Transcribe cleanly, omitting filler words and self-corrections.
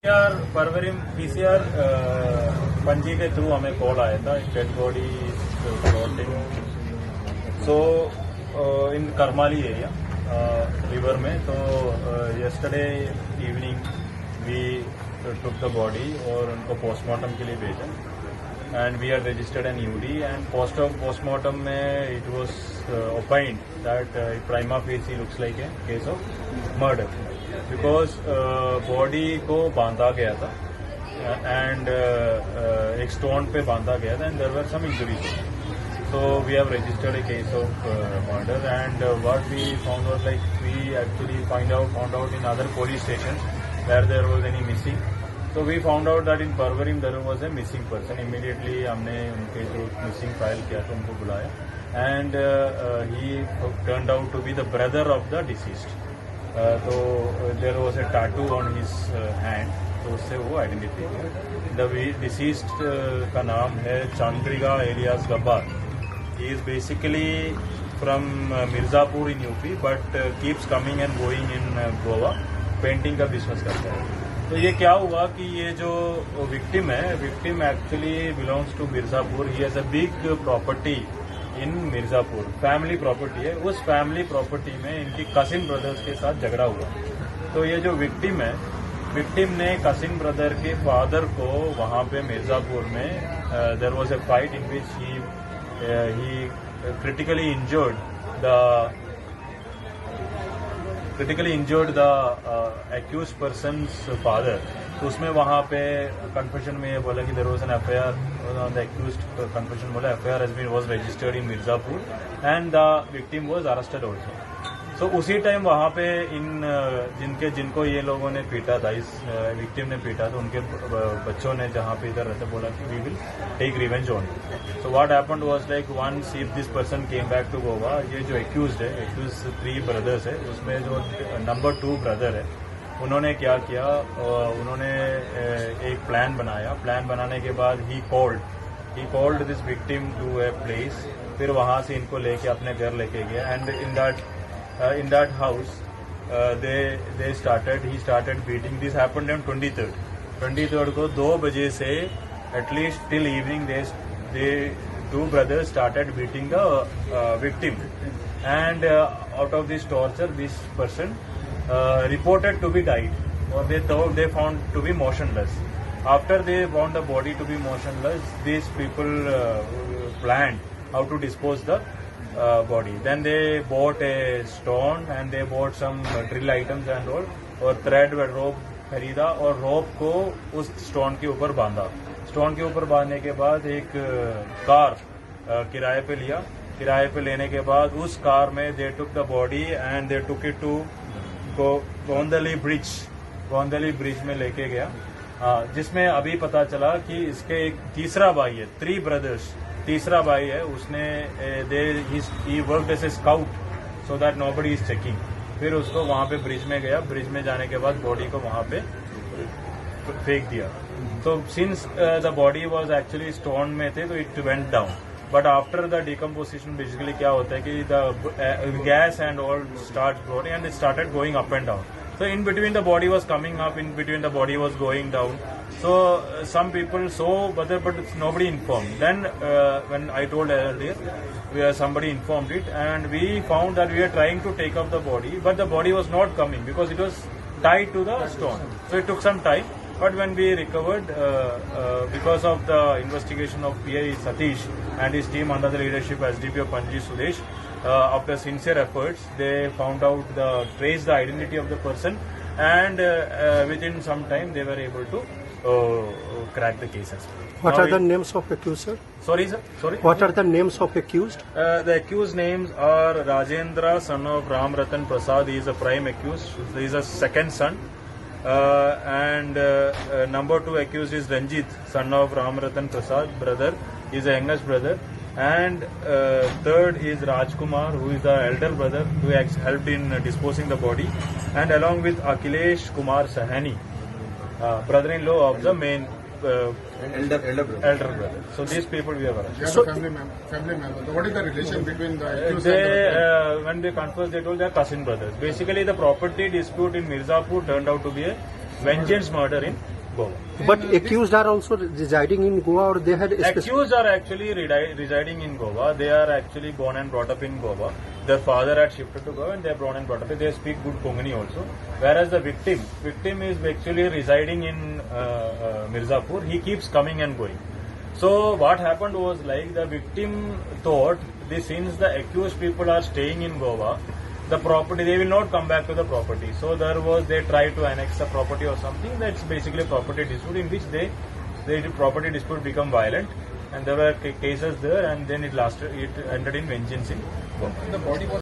PCR पंजी के through हमें कॉल आया था dead body floating so in Karmali area river में. तो yesterday evening we took the body और उनको पोस्टमार्टम के लिए भेजा and we are registered an UD and postmortem में it was opined that prima facie looks like a case of murder because body को बांधा गया था एंड एक स्टोन पे बांधा गया था and there were some injuries. So we have registered a case of murder and what we found was like we actually found out in other police stations where there was any missing. So we found out that in Parvarim there was a missing person. Immediately हमने उनके जो missing file किया था उनको बुलाया and he turned out to be the brother of the deceased. तो there was a tattoo on his hand. तो उससे वो आइडेंटिफाई किया. द डिसीज्ड का नाम है Chandrika alias Gabbar. He is basically from Mirzapur in UP but keeps coming and going in Goa. Painting का business करता है. तो ये क्या हुआ कि ये जो विक्टिम है, victim actually belongs to Mirzapur. He has a big property in Mirzapur, family property है. उस फैमिली प्रॉपर्टी में इनकी कसिन ब्रदर्स के साथ झगड़ा हुआ. तो ये जो विक्टिम है, विक्टिम ने कसिन ब्रदर के फादर को वहां पे मिर्जापुर में there was a fight in which he critically injured the accused person's father. तो उसमें वहाँ पे कन्फेशन में ये बोला कि there was an FIR on the accused. Confession बोला FIR has been was registered in Mirzapur and the victim was arrested also. तो उसी टाइम वहाँ पे जिनको ये लोगों ने पीटा था, इस विक्टिम ने पीटा, तो उनके बच्चों ने जहाँ पे इधर रहते बोला कि we will take revenge on. So what happened was like once if this person came back to Goa, ये जो एक्यूज्ड है, एक्यूज 3 ब्रदर्स है, उसमें जो नंबर 2 ब्रदर है, उन्होंने क्या किया, उन्होंने एक प्लान बनाया. प्लान बनाने के बाद he called this victim to a place. फिर वहां से इनको लेके अपने घर लेके गया and in that house he started beating. This happened on 23rd को 2 बजे से at least till evening they 2 brothers started beating the victim and out of this torture this person reported to be died or they found to be motionless. After they found the body to be motionless, these people planned how to dispose the body. Then they bought a stone and they bought some drill items and all और thread व rope खरीदा और rope को उस stone के ऊपर बांधा. stone के ऊपर बांधने के बाद एक कार किराए पे लिया. किराए पे लेने के बाद उस कार में they took the body and they took it to गोंदली ब्रिज में लेके गया. जिसमें अभी पता चला कि इसके एक तीसरा भाई है, 3 ब्रदर्स, तीसरा भाई है, उसने ही worked as a scout so that nobody is checking. फिर उसको वहां पे ब्रिज में गया. ब्रिज में जाने के बाद बॉडी को वहां पे फेंक दिया. तो since the body was actually stone में थे तो it went down. But after the decomposition basically क्या होता है कि the gas and all start floating and it started going up and down. So in between the body was coming up, in between the body was going down. So some people saw, but nobody informed. Then when I told earlier, somebody informed it, and we found that we were trying to take up the body, but the body was not coming because it was tied to the stone. So it took some time. But when we recovered, because of the investigation of PI Satish and his team under the leadership of SDPO Panji Sudesh, after sincere efforts, they found out traced the identity of the person, and within some time they were able to crack the case as well. What are the names of accused, sir? Sorry, sir. Sorry. What are the names of accused? The accused names are Rajendra, son of Ram Ratan Prasad. He is a prime accused. He is a second son. And number 2 accused is Ranjit, son of Ram Ratan Prasad, brother. He is the youngest brother. And third is Rajkumar, who is the elder brother, who helped in disposing the body, and along with Akhilesh Kumar Sahani, brother-in-law of the main elder brother. So these people we have arrested. So family member. What is the relation between the accused and when they confessed, they told they are cousin brothers. Basically, the property dispute in Mirzapur turned out to be a vengeance murder in Goa. But accused are also residing in Goa, or they had Accused are actually residing in Goa. They are actually born and brought up in Goa. Their father had shifted to Goa and they are born and brought up. They speak good Kongani also. Whereas the victim is actually residing in Mirzapur. He keeps coming and going. So what happened was like the victim thought that since the accused people are staying in Goa, the property, they will not come back to the property. So they tried to annex the property or something. That's basically a property dispute in which the property dispute become violent, and there were cases there, and then it ended in vengeance in Goa. The body was